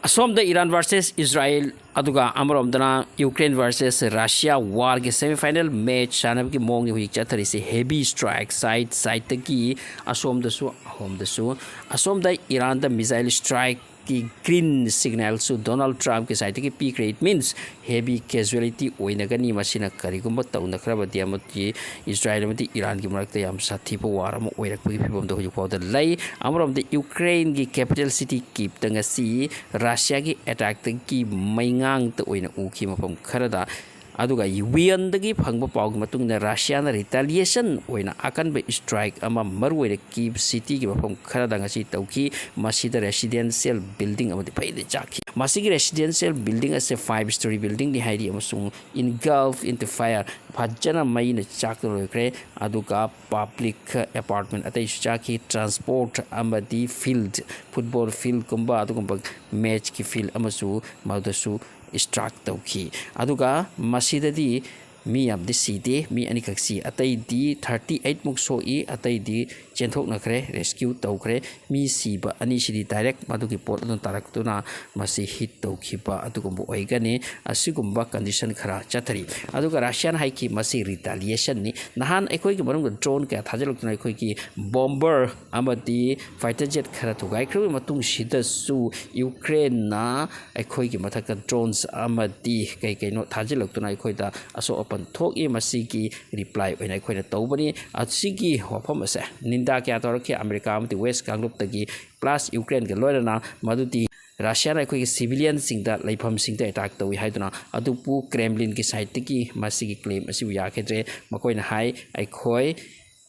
Asomda Iran versus Israel aduga amromdana Ukraine versus Russia war ge semi-final match sanab ki mong ni chathari se heavy strike side ki asomda su asomda Iran da missile strike ki green signal su Donald Trump ke side ki peak rate means heavy casualty oinagani masina karigumba tauna kraba diamati Israel mati Iran ki marakta yam sathi po war am oirak pi phom do hu da lai amrom the Ukraine ki capital city kip tanga si Russia ki attack ki maingang ta oina uki mapam kharada aduga UN dagi phangba pawg matungna Russia na retaliation oina akanba strike ama marwere ki city ki mapam kharada ngasi tauki masida residential building amadi paide chaki masigi residential building as a 5-story building ni hairi amasung engulfed into fire phajana mai na chak roikre aduga public apartment atai chaki transport amadi field football field kumba aduga match ki field amasu maudasu struck tauki aduga masidadi mi am di city mi ani kaksi atai di 38 muk so I atai di chenthok nakre rescue tawkre mi siba ani sidi direct madugi pot don tarak tuna masi hit tawkhiba adugumbu oigani asigumba condition khara chathari aduga Russian haiki masi retaliation ni nahan ekoi ki marung drone ka thajaluk tuna ekoi ki bomber amadi fighter jet khara thugai khru matung sida su Ukraine na ekoi ki mathaka drones amadi kai kai no thajaluk tuna ekoi da aso open thok I masigi reply oina ekoi na tawbani asigi hofam ase ninda kya torki America amti west kanglup tagi plus Ukraine ke loirana maduti Russia na koi civilian singda laifam singda attack tawi haiduna adupu Kremlin ki side ki masigi claim asi ya khedre makoi na hai aikoi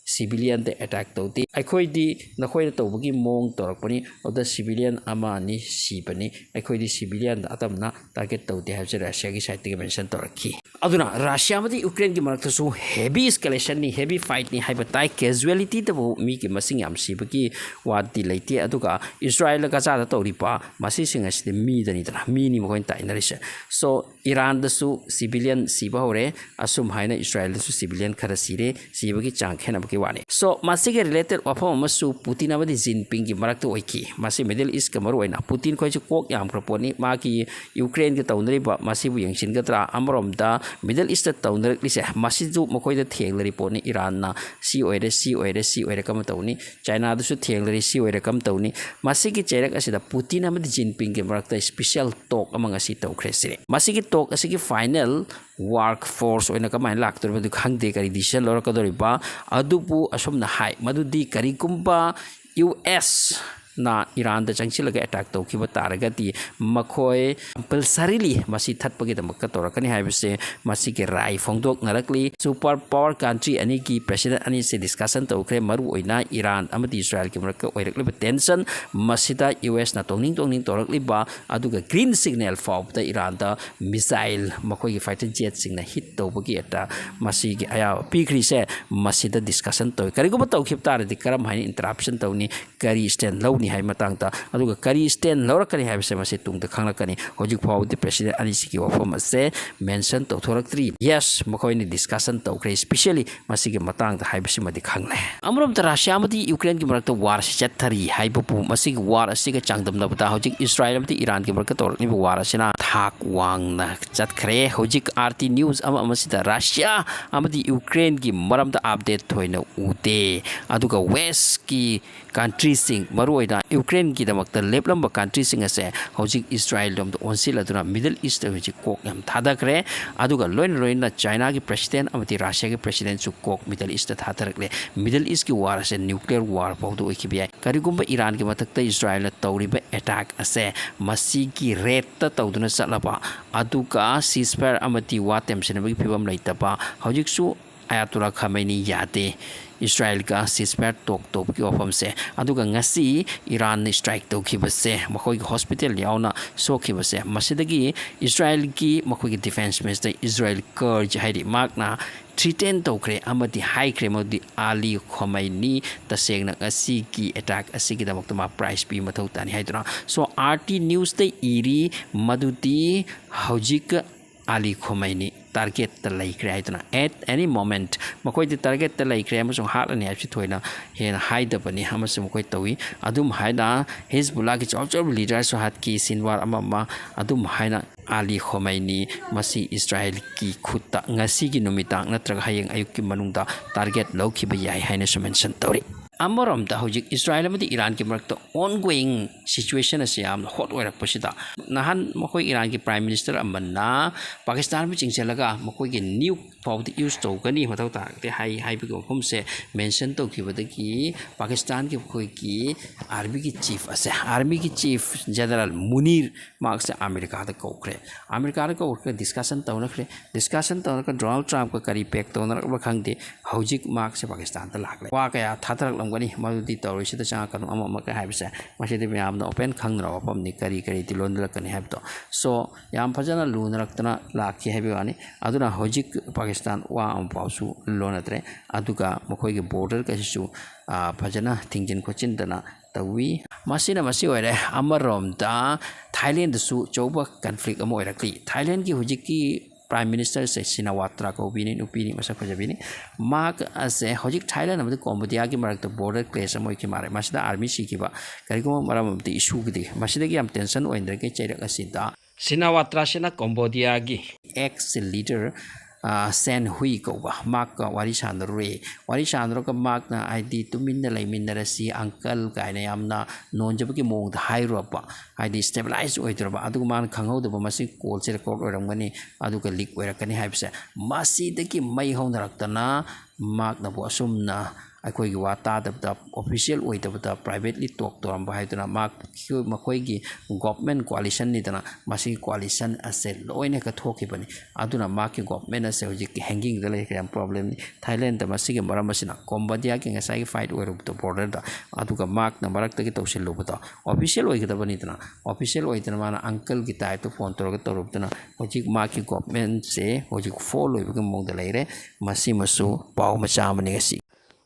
civilian de attack tawti aikoi di nakoi na tawbagi mong torakpani oda civilian ama ni sibani aikoi di civilian atamna target tawti haje Russia ki side ki mention toraki aduna Russia mati Ukraine ki marakta su heavy escalation ni heavy fight ni haiba tai casualty tabu mi ki masing yam sibagi wadi leiti aduga Israel ka cha da tawripa masi singa si mi dani dana mi ni mo ta inarisha so Iran da su civilian siba hore asum haina Israel da su civilian khara sire sibagi chang khena baki wani so masi ke related wafam masu Putin amadi Xinping ki marakta oiki masi Middle East ka maru oina Putin ko chuk yam proponi ma ki Ukraine ki tawnri ba masi bu yangsin ga tra amrom da Middle East tawnri lise masi ju makoi da thengleri poni Iran na si oire kam tawni China da su thengleri si oire kam tawni masi ki cherak asida Putin amadi Xinping ki marakta special talk amang asi tawkhre sire masi ki talk asi ki final workforce oina kamai lak tur madu khangde kari decision lor ka doriba adupu asomna hai madudi kari kumba US na Iran da changchilaga attack tawkiba taragati makhoi compulsorily masi thatpagi damakka torakani haibase masi ke rai phongdok narakli super power country ani ki president ani se discussion tawkre maru oina Iran amati Israel ki marakka oirakli tension masida US na tongning torakli ba aduga green signal for the Iran da missile makhoi ki fighter jet singna hit tawbagi ata masi ki aya pikri se masida discussion taw kariguba tawkhip tar di karam hain interruption tawni kari stand law ni hai matang ta aduga kari stand lorakani hai se mase tung da khanglakani hojik phau the president ani siki wafam ase mention to thoraktri yes makoi ni discussion to kre especially masi ge matang da hai bisi madi khangle amrom ta Russia madi Ukraine ki marak ta war se chathari hai bu masi ge war ase ge changdam na bata hojik Israel madi Iran ki marak ta ni war asina thak wang na chat khre hojik RT news ama masi da Russia amadi Ukraine ki maram da update thoina ute aduga west ki country sing maru Ukraine ki damakta leplamba country sing ase hojik Israel dom onsil aduna Middle East hojik kok yam thadakre aduga loin na China ki president amati Russia ki president su kok Middle East thadarakle Middle East ki war ase nuclear war pawdu okibi karigumba Iran ki matakta Israel tawriba attack ase masi ki rate ta tawduna salaba aduga ceasefire amati watem senabagi phibam laitaba hojik su Ayatollah Khamenei yate Israel ka ceasefire talk ki ofam se aduga ngasi Iran ni strike to ki base makoi hospital yauna so ki base masidagi Israel ki makoi defense minister Israel Kurd haidi makna threaten tokre amati high cremodi Ali Khamenei tasengna ngasi ki attack asigi damak ma price pi mathau tani haiduna so RT news te iri maduti hojik Ali Khamenei target ta laikre haiduna at any moment makoi di target ta laikre amasung hatani apsi thoina hena haidabani amasung makoi tawi adum haina Hezbollah ki chawchaw leader so hat ki sinwar amama adum haina Ali Khomeini masi Israel ki khutta ngasi gi numitang natraga hayeng ayuk ki manungda target lawkhiba yai haina so mention tawri Amarom da hojik Israel amadi Iran ki marakta ongoing situation asiam hot oirak pasida nahan makoi Iran ki prime minister amanna Pakistan bi chingchelaga makoi ki new powder use to gani matau ta te hai bi ko se mention to ki badaki Pakistan ki koi ki army ki chief general Munir marks America da kokre discussion to na Donald Trump ka kari pek to na ba khangde hojik marks Pakistan ta lakle wa kaya thatrak lamgani madudi tawri sida changa kanu ama ka haibsa masidi myam na open khangra opam ni kari ti londra kan habto so yam phajana lunaktana lakhi habiwani aduna hojik Pakistan wa am pausu lonatre aduga mokoi ge border ka su phajana thingjin khochin dana tawi masina masi oire amarom da Thailand su choba conflict amo oirakli Thailand ki hojik ki Prime Minister se Sinawatra ko bini upini masa khajabini mak ase hojik Thailand amadi Cambodia ki marak border clash amoi ki mare masida army sikiba kariko maram amdi issue gidi masida ki am tension oindra ke chairak asida Sinawatra sena Cambodia gi ex leader Sen Hui ko ba mak wari sandro ka mak na ID tuminna laiminna rasi uncle kaina yamna nonjabki mong da hairo ba ID stabilize oidro ba adu man khangau da masi call se record oramgani adu ka leak oirakani haibse masi de ki mai haunarakta mak na bo asumna akhoi gi wata da official oidabda privately talk to amba haiduna mak makoi gi government coalition ni dana masi coalition ase loine ka thoki bani aduna mak ki government ase hoji hanging da like problem ni Thailand da masi gi maram masina Cambodia ki ngasai gi fight oirup to border da aduga mak na marak ta gi tawsil lobata official oigida bani dana official oidana mana uncle gi tai to phone to ga torup dana hoji mak ki government se hoji follow bi mong da leire masi masu pau macha mani gasi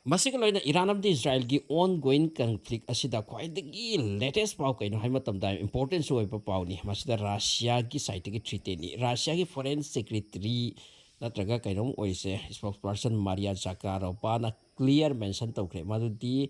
Masika loina Iran of the Israel ki ongoing conflict asida khwaidagi latest pau kaino hai matam da important so oipa pau ni masida Russia ki site ki treaty ni Russia ki foreign secretary natraga kaino oise spokesperson Maria Zakharova na clear mention tawkre madudi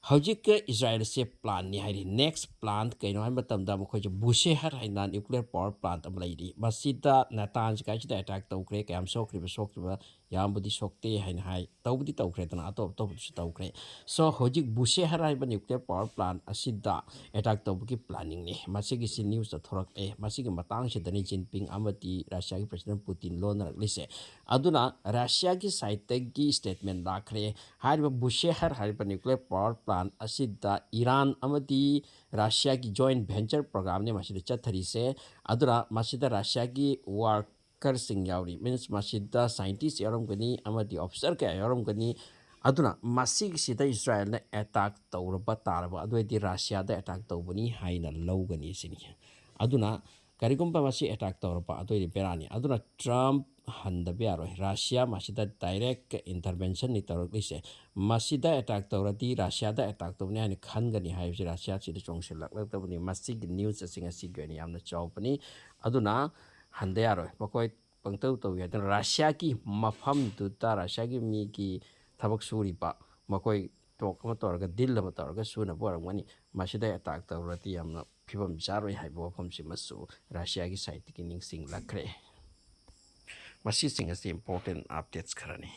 hojik Israel se plan ni hai next plant kaino hai matam da mkhoi Bushehr haina nuclear power plant am laidi masida natan ka chida attack tawkre kayam sokriba yambudi sokte hain hai tawbudi tawkre tana atop su tawkre so hojik Bushehr hai nuclear power plant asida attack tawbuki planning ni masigi si news ta thorak masigi matang se dani Xinping amati Russia ki president Putin lonar lise aduna Russia ki side gi statement lakre hai Bushehr hai nuclear power plant asida Iran amati Russia ki joint venture program ne masida chathari se aduna masida Russia ki work Kersing yauri means masida scientist yarum gani amadi officer ka yarum gani aduna masig sida Israel na attack tawraba taraba adoi Russia da attack tawbani haina lowgani sini aduna karigumba masi attack tawraba adoi berani aduna Trump handa biaro Russia masida direct intervention ni tawrlise masida attack tawrati Russia da attack tawni haina khangani haibsi Russia sida chongsilak tabani masig news singa sigani amna chawpani aduna hande yaroi makoi pangtau tau ya dan Russia ki mafam duta Russia ki mi ki thabak suri pa makoi tok ma torga dil ma torga suna boramani masida attack tawrati amna phibam jaroi haibo pham si masu Russia ki side ki ning sing lakre masi singa si important updates kharani